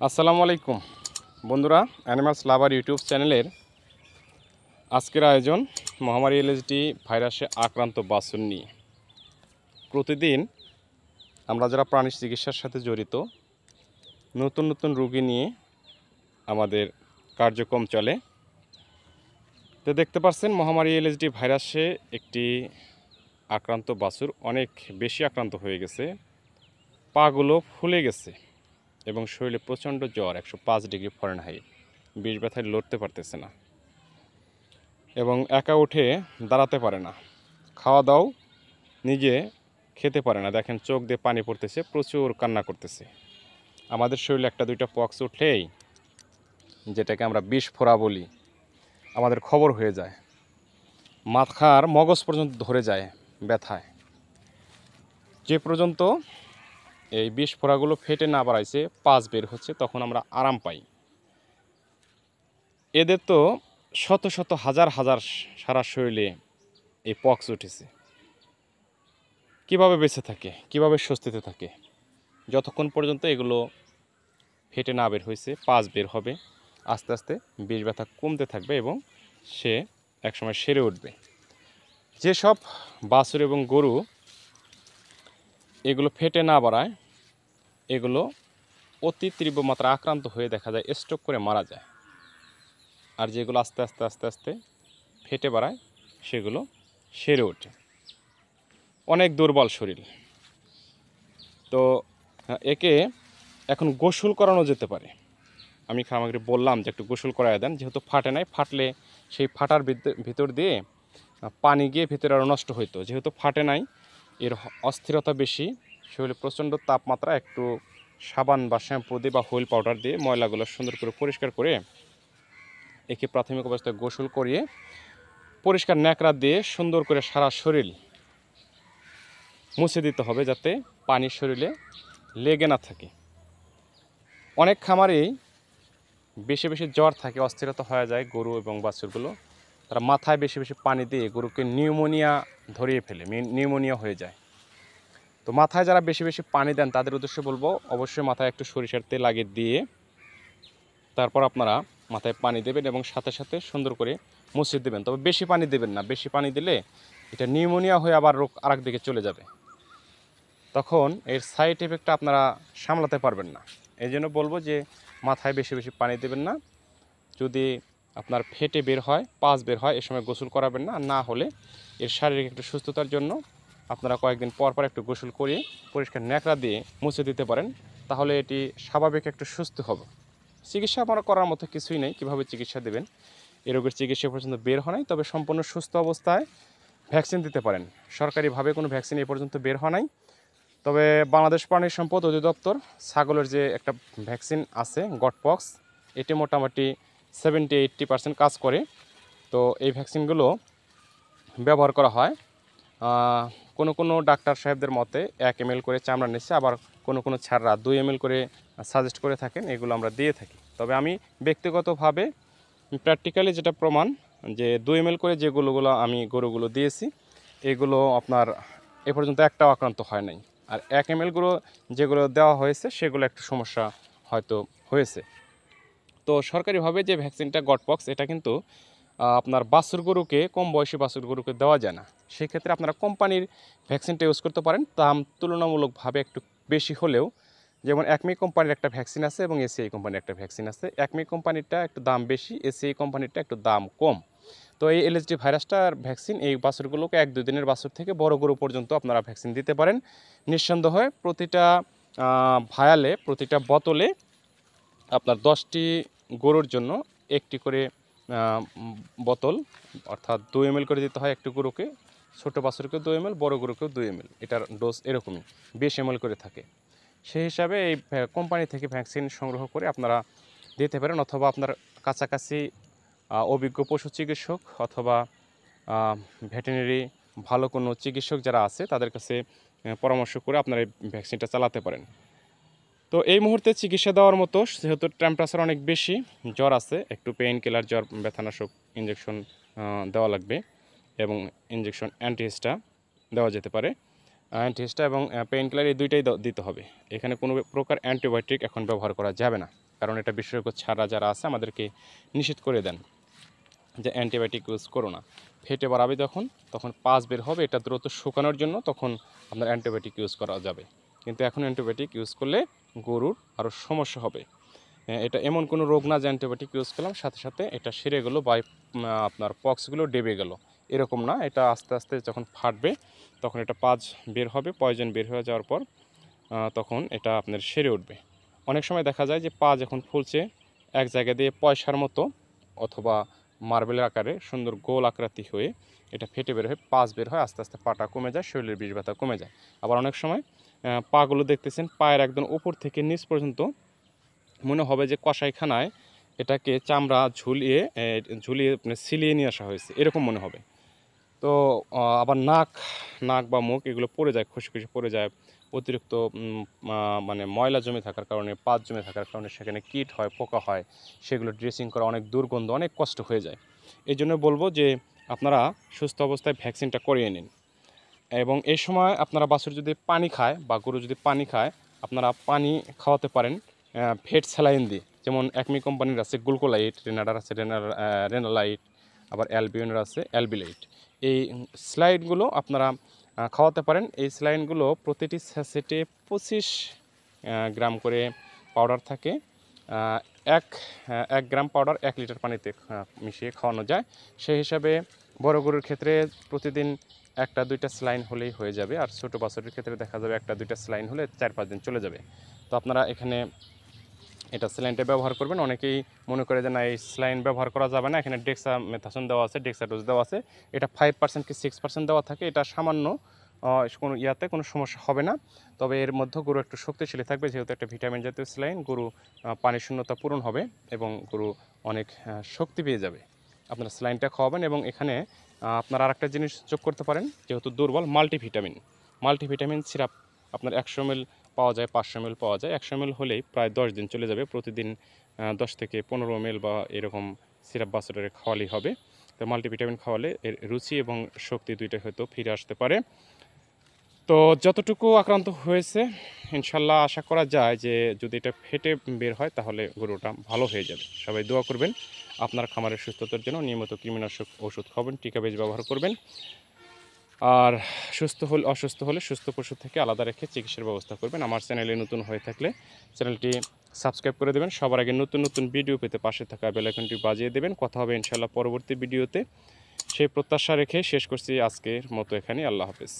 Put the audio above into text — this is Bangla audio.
আসসালামু আলাইকুম বন্ধুরা, অ্যানিমালস লাভার ইউটিউব চ্যানেলের আজকের আয়োজন মহামারী এলএসডি ভাইরাসে আক্রান্ত বাছুর নিয়ে। প্রতিদিন আমরা যারা প্রাণী চিকিৎসার সাথে জড়িত নতুন নতুন রোগী নিয়ে আমাদের কার্যক্রম চলে। তো দেখতে পাচ্ছেন মহামারী এলএসডি ভাইরাসে একটি আক্রান্ত বাছুর অনেক বেশি আক্রান্ত হয়ে গেছে, পাগুলো ফুলে গেছে এবং শরীরে প্রচণ্ড জ্বর 105 ডিগ্রি ফরেনহাইট, বিষ ব্যথায় লড়তে পারতেছে না এবং একা উঠে দাঁড়াতে পারে না, খাওয়া দাওয়াও নিজে খেতে পারে না। দেখেন চোখ দিয়ে পানি পড়তেছে, প্রচুর কান্না করতেছে। আমাদের শরীরে একটা দুইটা পক্স উঠলেই, যেটাকে আমরা বিষ ফোড়া বলি, আমাদের খবর হয়ে যায়, মাথার মগজ পর্যন্ত ধরে যায় ব্যথায়। যে পর্যন্ত এই বিষ ফোড়াগুলো ফেটে না বাড়াইছে, পাঁচ বের হচ্ছে, তখন আমরা আরাম পাই। এদের তো শত শত হাজার হাজার সারা শরীরে এই পক্স উঠেছে। কিভাবে বেঁচে থাকে, কিভাবে স্বস্তিতে থাকে? যতক্ষণ পর্যন্ত এগুলো ফেটে না বের হয়েছে, পাঁচ বের হবে, আস্তে আস্তে বিষ ব্যথা কমতে থাকবে এবং সে একসময় সেরে উঠবে। যেসব বাছুর এবং গরু এগুলো ফেটে না বাড়ায়, এগুলো অতি তীব্র মাত্রা আক্রান্ত হয়ে দেখা যায় স্ট্রোক করে মারা যায়। আর যেগুলো আস্তে আস্তে আস্তে আস্তে ফেটে বাড়ায়, সেগুলো সেরে ওঠে। অনেক দুর্বল শরীর। তো একে এখন গোসল করানো যেতে পারে। আমি খামাকে বললাম যে একটু গোসল করায় দেন, যেহেতু ফাটে নাই, ফাটলে সেই ফাটার ভিতর দিয়ে পানি গিয়ে ভিতরে আরও নষ্ট হইতো। যেহেতু ফাটে নাই, এর অস্থিরতা বেশি, শরীরে প্রচণ্ড তাপমাত্রা, একটু সাবান বা শ্যাম্পু দিয়ে বা হুইল পাউডার দিয়ে ময়লাগুলো সুন্দর করে পরিষ্কার করে একে প্রাথমিক অবস্থায় গোসল করিয়ে পরিষ্কার ন্যাকড়া দিয়ে সুন্দর করে সারা শরীর মুছে দিতে হবে, যাতে পানি শরীরে লেগে না থাকে। অনেক খামারেই বেশি বেশি জ্বর থাকে, অস্থিরতা হয়ে যায় গরু এবং বাছুরগুলো, তারা মাথায় বেশি বেশি পানি দিয়ে গরুকে নিউমোনিয়া ধরিয়ে ফেলে, নিউমোনিয়া হয়ে যায়। তো মাথায় যারা বেশি বেশি পানি দেন তাদের উদ্দেশ্যে বলবো, অবশ্যই মাথায় একটু সরিষার তেল লাগিয়ে দিয়ে তারপর আপনারা মাথায় পানি দেবেন এবং সাথে সাথে সুন্দর করে মুছে দেবেন। তবে বেশি পানি দেবেন না, বেশি পানি দিলে এটা নিউমোনিয়া হয়ে আবার রোগ আরেক দিকে চলে যাবে, তখন এর সাইড এফেক্টটা আপনারা সামলাতে পারবেন না। এই জন্য বলবো যে মাথায় বেশি বেশি পানি দেবেন না। যদি আপনার ফেটে বের হয়, পাঁচ বের হয়, এ সময় গোসল করাবেন না। আর না হলে এর শারীরিক একটু সুস্থতার জন্য আপনারা কয়েকদিন পর পর একটু গোসল করিয়ে পরিষ্কার ন্যাকড়া দিয়ে মুছে দিতে পারেন, তাহলে এটি স্বাভাবিক একটু সুস্থ হবে। চিকিৎসা আপনারা করার মতো কিছুই নেই। কীভাবে চিকিৎসা দেবেন? এই রোগের চিকিৎসা পর্যন্ত বের হয় নাই, তবে সম্পূর্ণ সুস্থ অবস্থায় ভ্যাকসিন দিতে পারেন। সরকারিভাবে কোনো ভ্যাকসিন এই পর্যন্ত বের হয় নাই, তবে বাংলাদেশ প্রাণী সম্পদ অধিদপ্তর ছাগলের যে একটা ভ্যাকসিন আছে গটপক্স, এটি মোটামুটি 70-80% কাজ করে। তো এই ভ্যাকসিনগুলো ব্যবহার করা হয়। কোনো কোনো ডাক্তার সাহেবদের মতে 1 ml করে চামড়া নিচ্ছে, আবার কোনো কোনো ছাড়রা 2 ml করে সাজেস্ট করে থাকেন, এগুলো আমরা দিয়ে থাকি। তবে আমি ব্যক্তিগতভাবে প্র্যাকটিক্যালি যেটা প্রমাণ, যে 2 ml করে যেগুলো আমি গরুগুলো দিয়েছি, এগুলো আপনার এ পর্যন্ত একটাও আক্রান্ত হয় নাই। আর 1 ml যেগুলো দেওয়া হয়েছে সেগুলো একটু সমস্যা হয়তো হয়েছে। তো সরকারিভাবে যে ভ্যাকসিনটা গটপক্স, এটা কিন্তু আপনার বাছুর গরুকে, কম বয়সী বাছুর গরুকে দেওয়া যায় না। সেক্ষেত্রে আপনারা কোম্পানির ভ্যাকসিনটা ইউজ করতে পারেন। দাম তুলনামূলকভাবে একটু বেশি হলেও, যেমন একমি কোম্পানির একটা ভ্যাকসিন আছে এবং এসিআই কোম্পানির একটা ভ্যাকসিন আছে। একমি কোম্পানিরটা একটু দাম বেশি, এসিআই কোম্পানিরটা একটু দাম কম। তো এই এলএসডি ভাইরাসটার ভ্যাকসিন এই বাছুরগুলোকে 1-2 দিনের বাছুর থেকে বড় গরু পর্যন্ত আপনারা ভ্যাকসিন দিতে পারেন নিঃসন্দেহে। প্রতিটা ভায়ালে, প্রতিটা বোতলে আপনার 10টি গরুর জন্য একটি করে বোতল, অর্থাৎ 2 ml করে দিতে হয় একটি গরুকে। ছোটো বাছুরকেও 2 ml, বড় গরুকেও 2 ml। এটার ডোজ এরকমই 20 ml করে থাকে। সেই হিসাবে এই কোম্পানি থেকে ভ্যাকসিন সংগ্রহ করে আপনারা দিতে পারেন, অথবা আপনার কাছাকাছি অভিজ্ঞ পশু চিকিৎসক অথবা ভেটেরিনারি ভালো কোনো চিকিৎসক যারা আছে তাদের কাছে পরামর্শ করে আপনারা এই ভ্যাকসিনটা চালাতে পারেন। তো এই মুহূর্তে চিকিৎসা দেওয়ার মতো, যেহেতু টেম্পারেচার অনেক বেশি, জ্বর আছে, একটু পেইন কিলার, জ্বর ব্যথানাশক ইঞ্জেকশন দেওয়া লাগবে এবং ইঞ্জেকশন অ্যান্টিহিস্টা দেওয়া যেতে পারে। অ্যান্টিহিস্টা এবং পেইন কিলার এই দুইটাই দিতে হবে। এখানে কোনো প্রকার অ্যান্টিবায়োটিক এখন ব্যবহার করা যাবে না। কারণ এটা বিশেষজ্ঞ ছাড়া যারা আছে আমাদেরকে নিষেধ করে দেন যে অ্যান্টিবায়োটিক ইউজ করো না। ফেটে বাড়াবে তখন পাস বের হবে, এটা দ্রুত শুকানোর জন্য তখন আপনার অ্যান্টিবায়োটিক ইউজ করা যাবে। কিন্তু এখন অ্যান্টিবায়োটিক ইউজ করলে গরুর আরও সমস্যা হবে। এটা এমন কোনো রোগ না যে অ্যান্টিবায়োটিক ইউজ করলাম সাথে সাথে এটা সেরে গেলো বা আপনার পক্সগুলো ডেবে গেল, এরকম না। এটা আস্তে আস্তে যখন ফাটবে তখন এটা পাজ বের হবে, পয়জন বের হয়ে যাওয়ার পর তখন এটা আপনার সেরে উঠবে। অনেক সময় দেখা যায় যে পা যখন ফুলছে এক জায়গা দিয়ে পয়সার মতো অথবা মার্বেলের আকারে সুন্দর গোল আকৃতি হয়ে এটা ফেটে বের হয়ে পাজ বের হয়, আস্তে আস্তে পাটা কমে যায়, শরীরের বিষ ব্যথা কমে যায়। আবার অনেক সময় পাগুলো দেখতেছেন পায়ের একদম উপর থেকে নিচ পর্যন্ত মনে হবে যে কষাইখানায় এটাকে চামড়া ঝুলিয়ে সিলিয়ে নিয়ে আসা হয়েছে, এরকম মনে হবে। তো আবার নাক বা মুখ এগুলো পড়ে যায়, খসে পড়ে যায়, অতিরিক্ত মানে ময়লা জমে থাকার কারণে, পাত জমে থাকার কারণে সেখানে কীট হয়, পোকা হয়, সেগুলো ড্রেসিং করা অনেক দুর্গন্ধ, অনেক কষ্ট হয়ে যায়। এই জন্য বলবো যে আপনারা সুস্থ অবস্থায় ভ্যাকসিনটা করিয়ে নিন। এবং এই সময় আপনারা বাছুর যদি পানি খায় বা গরু যদি পানি খায়, আপনারা পানি খাওয়াতে পারেন ফেট স্যালাইন দিয়ে। যেমন একমি কোম্পানির আছে গ্লুকোলাইট, রেনাডার আছে রেনালাইট, আবার অ্যালবিয়নের আছে অ্যালবিলাইট। এই স্যালাইনগুলো আপনারা খাওয়াতে পারেন। এই স্যালাইনগুলো প্রতিটি স্যাচেটে 25 গ্রাম করে পাউডার থাকে। এক গ্রাম পাউডার 1 লিটার পানিতে মিশিয়ে খাওয়ানো যায়। সেই হিসাবে বড় গরুর ক্ষেত্রে প্রতিদিন 1-2টা স্যালাইন হলেই হয়ে যাবে, আর ছোটো বাছুরের ক্ষেত্রে দেখা যাবে 1-2টা স্যালাইন হলে 4-5 দিন চলে যাবে। তো আপনারা এখানে এটা স্যালাইনটা ব্যবহার করবেন। অনেকেই মনে করে যে না এই স্যালাইন ব্যবহার করা যাবে না, এখানে ডেক্সামেথাসোন দেওয়া আছে, ডেক্সাডোজ দেওয়া আছে, এটা 5% কি 6% দেওয়া থাকে, এটা সামান্য কোনো কোনো সমস্যা হবে না। তবে এর মধ্যে গরু একটু শক্তিশালী থাকবে, যেহেতু একটা ভিটামিন জাতীয় স্যালাইন, গরু পানির শূন্যতা পূরণ হবে এবং গরু অনেক শক্তি পেয়ে যাবে। আপনারা স্যালাইনটা খাওয়াবেন এবং এখানে আপনারা আরেকটা জিনিস যোগ করতে পারেন, যেহেতু দুর্বল, মাল্টিভিটামিন সিরাপ আপনার 100 ml পাওয়া যায়, 500 ml পাওয়া যায়। 100 ml হলেই প্রায় 10 দিন চলে যাবে। প্রতিদিন 10 থেকে 15 ml বা এরকম সিরাপ বাছুরের খাওয়ালেই হবে। তো মাল্টিভিটামিন খাওয়ালে এর রুচি এবং শক্তি দুইটাই হয়তো ফিরে আসতে পারে। তো যতটুকু আক্রান্ত হয়েছে ইনশাল্লাহ আশা করা যায় যে যদি এটা ফেটে বের হয় তাহলে গরুটা ভালো হয়ে যাবে। সবাই দোয়া করবেন আপনার খামারের সুস্থতার জন্য। নিয়মিত কৃমিনাশক ওষুধ খাবেন, টিকা বেজ ব্যবহার করবেন। আর অসুস্থ হলে সুস্থ পশু থেকে আলাদা রেখে চিকিৎসার ব্যবস্থা করবেন। আমার চ্যানেলে নতুন হয়ে থাকলে চ্যানেলটি সাবস্ক্রাইব করে দেবেন। সবার আগে নতুন নতুন ভিডিও পেতে পাশে থাকা বেল আইকনটি বাজিয়ে দেবেন। কথা হবে ইনশাল্লাহ পরবর্তী ভিডিওতে। সেই প্রত্যাশা রেখে শেষ করছি আজকের মতো এখানে। আল্লাহ হাফেজ।